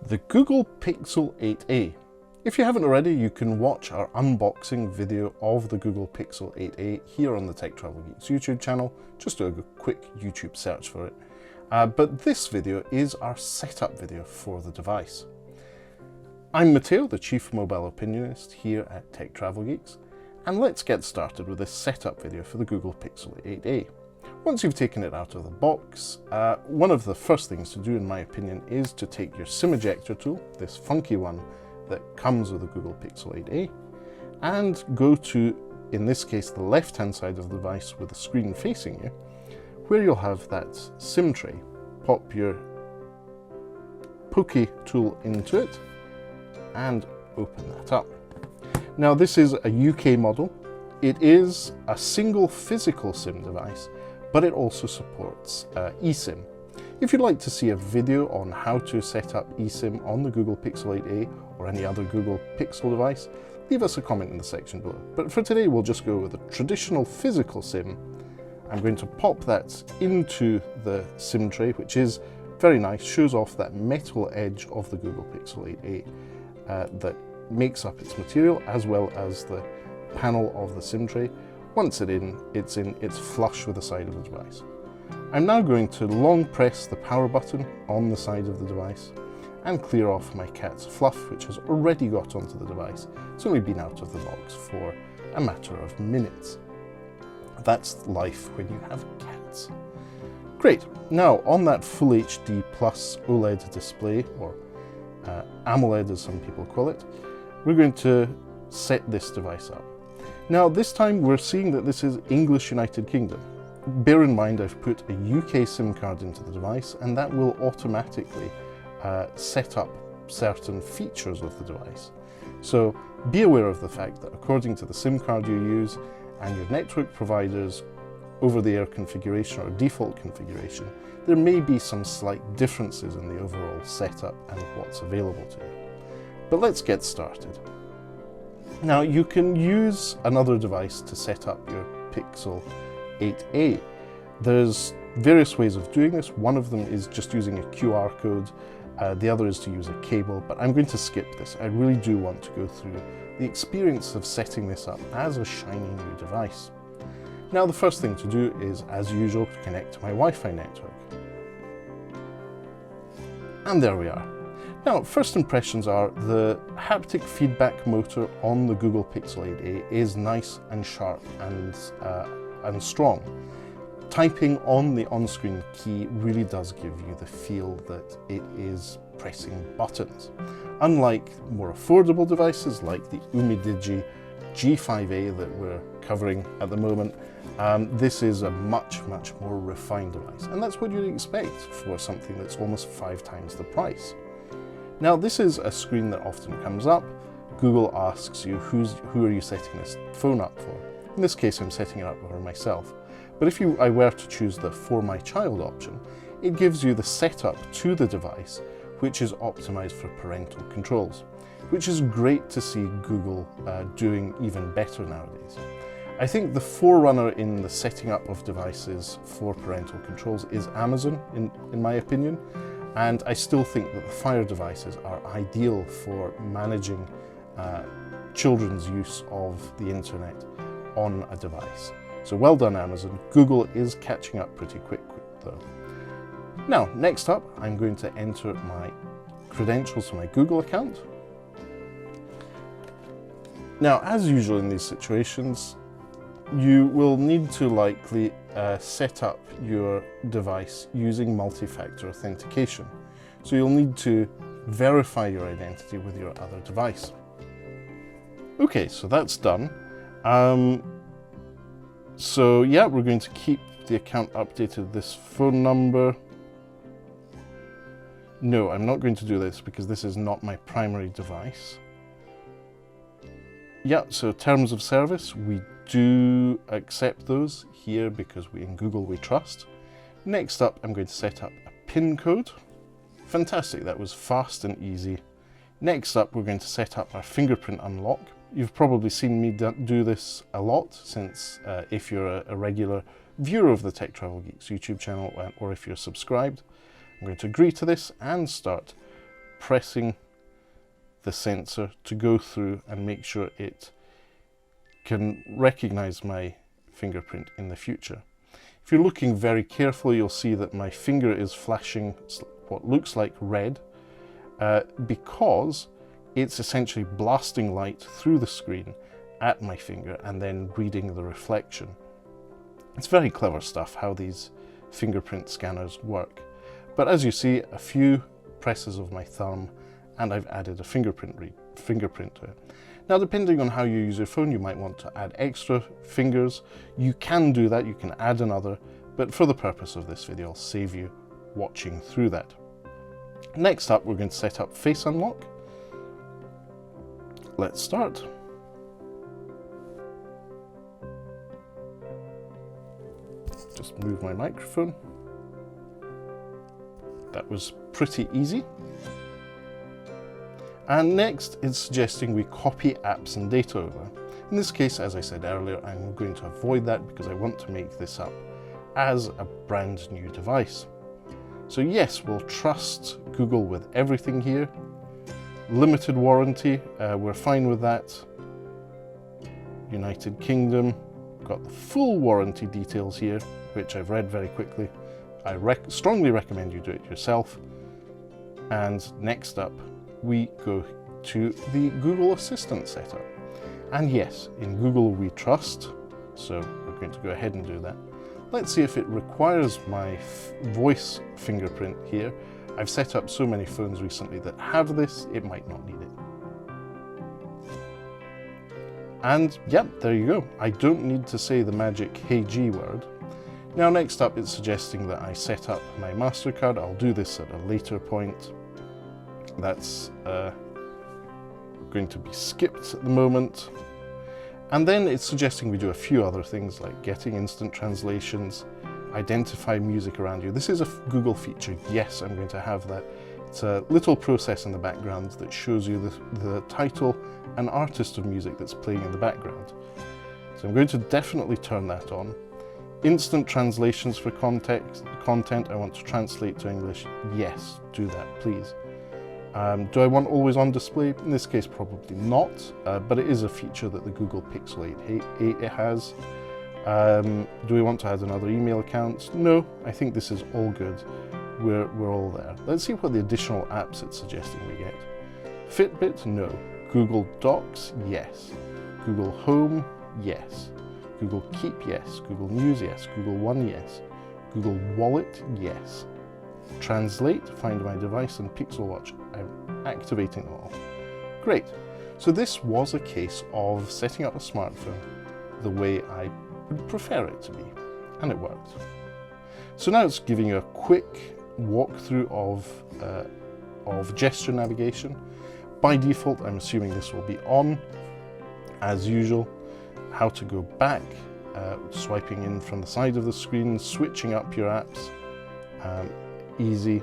The Google Pixel 8a. If you haven't already, you can watch our unboxing video of the Google Pixel 8a here on the Tech Travel Geeks YouTube channel. Just do a quick YouTube search for it. But this video is our setup video for the device. I'm Matteo, the Chief Mobile Opinionist here at Tech Travel Geeks, and let's get started with this setup video for the Google Pixel 8a. Once you've taken it out of the box, one of the first things to do, in my opinion, is to take your SIM ejector tool, this funky one that comes with the Google Pixel 8a, and go to, in this case, the left-hand side of the device with the screen facing you, where you'll have that SIM tray. Pop your pokey tool into it and open that up. Now, this is a UK model. It is a single physical SIM device, but it also supports eSIM. If you'd like to see a video on how to set up eSIM on the Google Pixel 8a or any other Google Pixel device, leave us a comment in the section below. But for today, we'll just go with a traditional physical SIM. I'm going to pop that into the SIM tray, which is very nice, shows off that metal edge of the Google Pixel 8a that makes up its material, as well as the panel of the SIM tray. Once it's flush with the side of the device. I'm now going to long press the power button on the side of the device and clear off my cat's fluff, which has already got onto the device. It's only been out of the box for a matter of minutes. That's life when you have cats. Great. Now, on that Full HD Plus OLED display, or AMOLED as some people call it, we're going to set this device up. Now, this time we're seeing that this is English United Kingdom. Bear in mind I've put a UK SIM card into the device, and that will automatically set up certain features of the device. So be aware of the fact that according to the SIM card you use and your network provider's over-the-air configuration or default configuration, there may be some slight differences in the overall setup and what's available to you. But let's get started. Now, you can use another device to set up your Pixel 8a. There's various ways of doing this. One of them is just using a QR code. The other is to use a cable, but I'm going to skip this. I really do want to go through the experience of setting this up as a shiny new device. Now, the first thing to do is, as usual, to connect to my Wi-Fi network. And there we are. Now, first impressions are the haptic feedback motor on the Google Pixel 8a is nice and sharp and strong. Typing on the on-screen key really does give you the feel that it is pressing buttons. Unlike more affordable devices like the Umidigi G5a that we're covering at the moment, this is a much more refined device, and that's what you'd expect for something that's almost 5 times the price. Now, this is a screen that often comes up. Google asks you, who are you setting this phone up for? In this case, I'm setting it up for myself. But if I were to choose the For My Child option, it gives you the setup to the device, which is optimized for parental controls, which is great to see Google doing even better nowadays. I think the forerunner in the setting up of devices for parental controls is Amazon, in my opinion. And I still think that the Fire devices are ideal for managing children's use of the internet on a device. So well done, Amazon. Google is catching up pretty quick though. Now, next up, I'm going to enter my credentials for my Google account. Now, as usual in these situations, you will need to likely set up your device using multi-factor authentication. So you'll need to verify your identity with your other device. Okay, so that's done. So yeah, we're going to keep the account updated with this phone number. No, I'm not going to do this because this is not my primary device. Yeah, so terms of service, we do accept those here because in Google we trust. Next up, I'm going to set up a PIN code. Fantastic, that was fast and easy. Next up, we're going to set up our fingerprint unlock. You've probably seen me do this a lot, since if you're a regular viewer of the Tech Travel Geeks YouTube channel, or if you're subscribed, I'm going to agree to this and start pressing the sensor to go through and make sure it can recognize my fingerprint in the future. If you're looking very carefully, you'll see that my finger is flashing what looks like red because it's essentially blasting light through the screen at my finger and then reading the reflection. It's very clever stuff how these fingerprint scanners work. But as you see, a few presses of my thumb and I've added a fingerprint to it. Now, depending on how you use your phone, you might want to add extra fingers. You can do that, you can add another, but for the purpose of this video, I'll save you watching through that. Next up, we're going to set up Face Unlock. Let's start. Just move my microphone. That was pretty easy. And next, it's suggesting we copy apps and data over. In this case, as I said earlier, I'm going to avoid that because I want to make this up as a brand new device. So yes, we'll trust Google with everything here. Limited warranty, we're fine with that. United Kingdom, got the full warranty details here, which I've read very quickly. I strongly recommend you do it yourself. And next up, we go to the Google Assistant setup. And yes, in Google we trust, so we're going to go ahead and do that. Let's see if it requires my voice fingerprint here. I've set up so many phones recently that have this, it might not need it. And yep, there you go. I don't need to say the magic "Hey G" word. Now next up, it's suggesting that I set up my MasterCard. I'll do this at a later point. That's going to be skipped at the moment. And then it's suggesting we do a few other things like getting instant translations, identify music around you. This is a Google feature. Yes, I'm going to have that. It's a little process in the background that shows you the title and artist of music that's playing in the background. So I'm going to definitely turn that on. Instant translations for content. I want to translate to English. Yes, do that, please. Do I want always on display? In this case, probably not, but it is a feature that the Google Pixel 8 has. Do we want to add another email account? No, I think this is all good. We're all there. Let's see what the additional apps it's suggesting we get. Fitbit, no. Google Docs, yes. Google Home, yes. Google Keep, yes. Google News, yes. Google One, yes. Google Wallet, yes. Translate, Find My Device, and Pixel Watch. I'm activating them all. Great. So this was a case of setting up a smartphone the way I would prefer it to be, and it worked. So now it's giving you a quick walkthrough of gesture navigation. By default, I'm assuming this will be on, as usual. How to go back, swiping in from the side of the screen, switching up your apps, easy.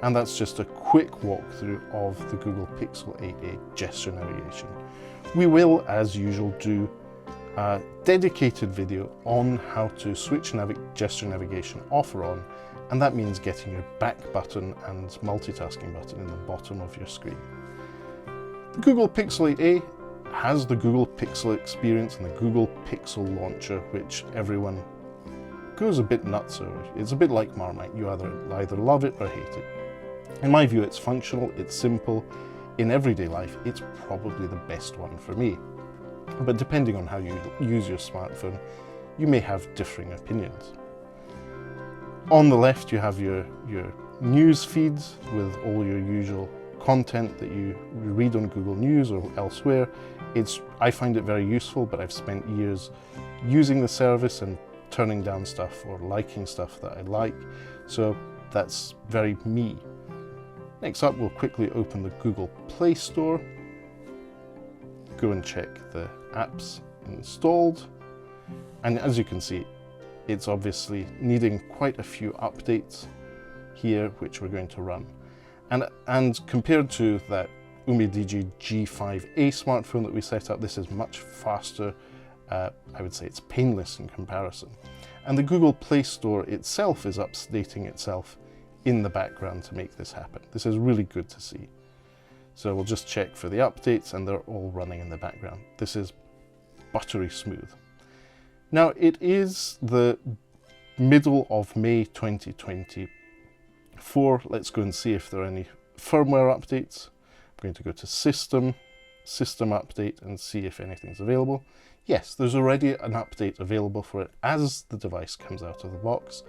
And that's just a quick walkthrough of the Google Pixel 8a gesture navigation. We will, as usual, do a dedicated video on how to switch gesture navigation off or on, and that means getting your back button and multitasking button in the bottom of your screen. The Google Pixel 8a has the Google Pixel experience and the Google Pixel launcher, which everyone goes a bit nuts over. It's a bit like Marmite. You either love it or hate it. In my view, it's functional, it's simple. In everyday life, it's probably the best one for me. But depending on how you use your smartphone, you may have differing opinions. On the left, you have your news feeds with all your usual content that you read on Google News or elsewhere. I find it very useful, but I've spent years using the service and turning down stuff or liking stuff that I like. So that's very me. Next up, we'll quickly open the Google Play Store, go and check the apps installed. And as you can see, it's obviously needing quite a few updates here, which we're going to run. And compared to that Umidigi G5a smartphone that we set up, this is much faster. I would say it's painless in comparison. And the Google Play Store itself is updating itself in the background to make this happen. This is really good to see. So we'll just check for the updates and they're all running in the background. This is buttery smooth. Now it is the middle of May 2024. Let's go and see if there are any firmware updates. I'm going to go to System Update and see if anything's available. Yes, there's already an update available for it as the device comes out of the box.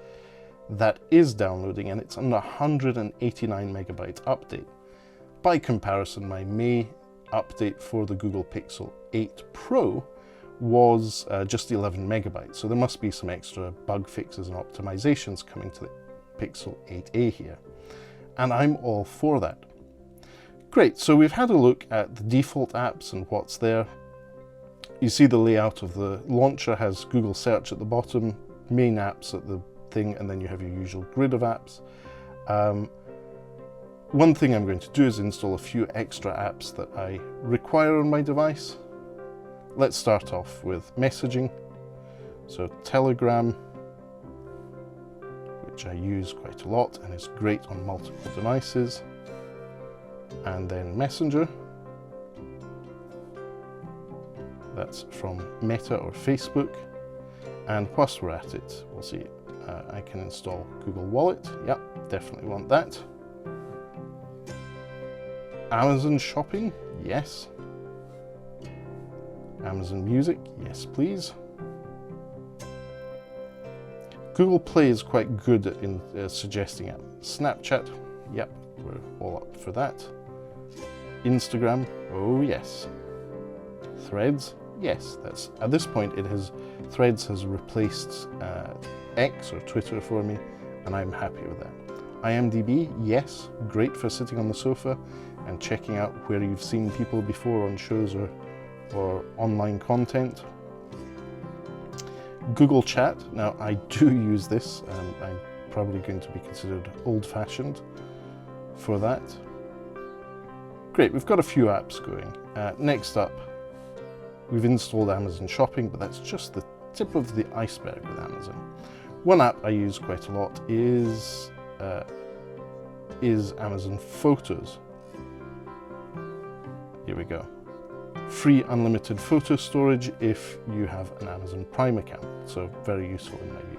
That is downloading and it's an 189 megabyte update. By comparison, my May update for the Google Pixel 8 Pro was just 11 megabytes. So there must be some extra bug fixes and optimizations coming to the Pixel 8a here. And I'm all for that. Great, so we've had a look at the default apps and what's there. You see the layout of the launcher has Google Search at the bottom, main apps at the thing, and then you have your usual grid of apps. One thing I'm going to do is install a few extra apps that I require on my device. Let's start off with messaging. So Telegram, which I use quite a lot and is great on multiple devices. And then Messenger. That's from Meta or Facebook. And whilst we're at it, we'll see, I can install Google Wallet. Yep, definitely want that. Amazon Shopping, yes. Amazon Music, yes please. Google Play is quite good in suggesting it. Snapchat, yep, we're all up for that. Instagram, oh yes. Threads, yes, that's at this point Threads has replaced X or Twitter for me, and I'm happy with that. IMDb, yes, great for sitting on the sofa and checking out where you've seen people before on shows or online content. Google Chat, now I do use this and I'm probably going to be considered old-fashioned for that. Great, we've got a few apps going. Next up, we've installed Amazon Shopping, but that's just the tip of the iceberg with Amazon. One app I use quite a lot is Amazon Photos. Here we go. Free unlimited photo storage if you have an Amazon Prime account, so very useful in my view.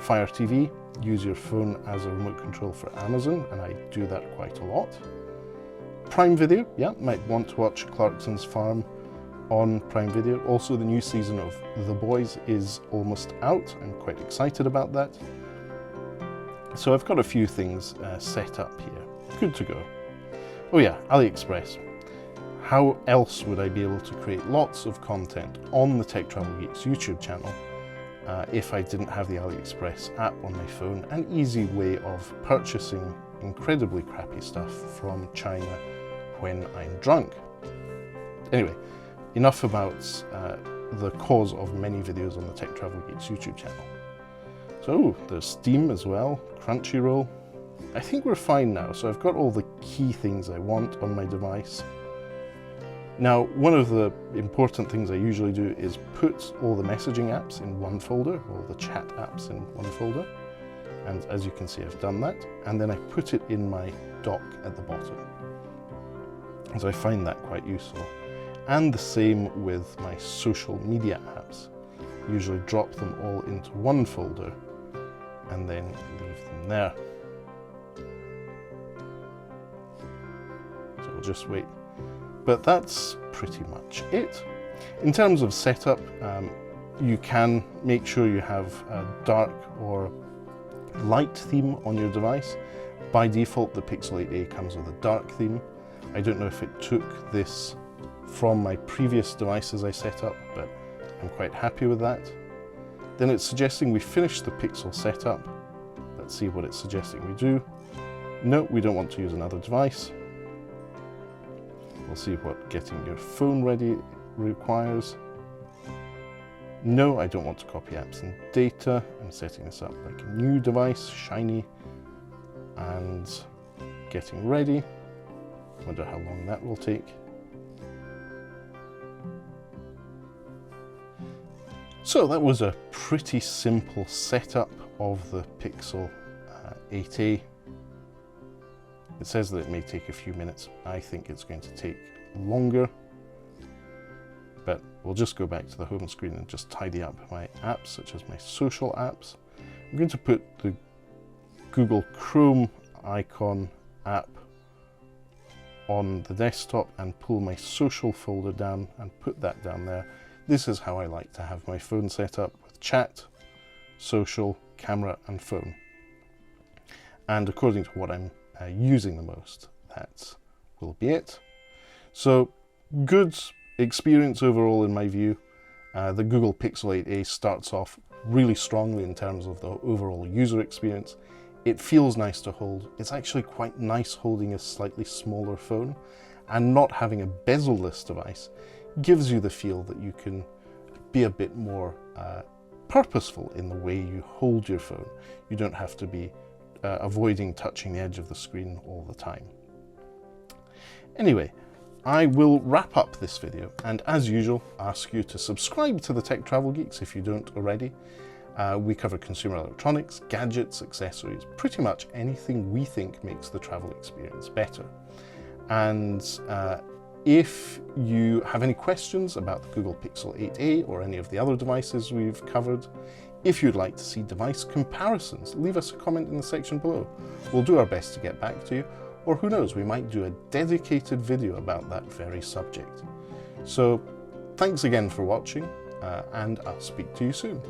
Fire TV, use your phone as a remote control for Amazon, and I do that quite a lot. Prime Video, yeah, might want to watch Clarkson's Farm on Prime Video. Also, the new season of The Boys is almost out. I'm quite excited about that. So I've got a few things set up here. Good to go. Oh yeah, AliExpress. How else would I be able to create lots of content on the Tech Travel Geeks YouTube channel if I didn't have the AliExpress app on my phone? An easy way of purchasing incredibly crappy stuff from China when I'm drunk. Anyway, enough about the cause of many videos on the Tech Travel Geeks YouTube channel. So there's Steam as well, Crunchyroll. I think we're fine now, so I've got all the key things I want on my device. Now, one of the important things I usually do is put all the messaging apps in one folder, all the chat apps in one folder. And as you can see, I've done that. And then I put it in my dock at the bottom. So I find that quite useful. And the same with my social media apps. Usually drop them all into one folder and then leave them there. So we'll just wait. But that's pretty much it. In terms of setup, you can make sure you have a dark or light theme on your device. By default, the Pixel 8a comes with a dark theme. I don't know if it took this from my previous devices I set up, but I'm quite happy with that. Then it's suggesting we finish the Pixel setup. Let's see what it's suggesting we do. No, we don't want to use another device. We'll see what getting your phone ready requires. No, I don't want to copy apps and data. I'm setting this up like a new device, shiny, and getting ready. Wonder how long that will take. So that was a pretty simple setup of the Pixel 8a. It says that it may take a few minutes. I think it's going to take longer, but we'll just go back to the home screen and just tidy up my apps, such as my social apps. I'm going to put the Google Chrome icon app on the desktop and pull my social folder down and put that down there. This is how I like to have my phone set up, with chat, social, camera and phone. And according to what I'm using the most, that will be it. So good experience overall in my view. The Google Pixel 8a starts off really strongly in terms of the overall user experience. It feels nice to hold. It's actually quite nice holding a slightly smaller phone, and not having a bezel-less device gives you the feel that you can be a bit more purposeful in the way you hold your phone. You don't have to be avoiding touching the edge of the screen all the time. Anyway, I will wrap up this video, and as usual, ask you to subscribe to the Tech Travel Geeks if you don't already. We cover consumer electronics, gadgets, accessories, pretty much anything we think makes the travel experience better. And if you have any questions about the Google Pixel 8a or any of the other devices we've covered, if you'd like to see device comparisons, leave us a comment in the section below. We'll do our best to get back to you, or who knows, we might do a dedicated video about that very subject. So thanks again for watching, and I'll speak to you soon.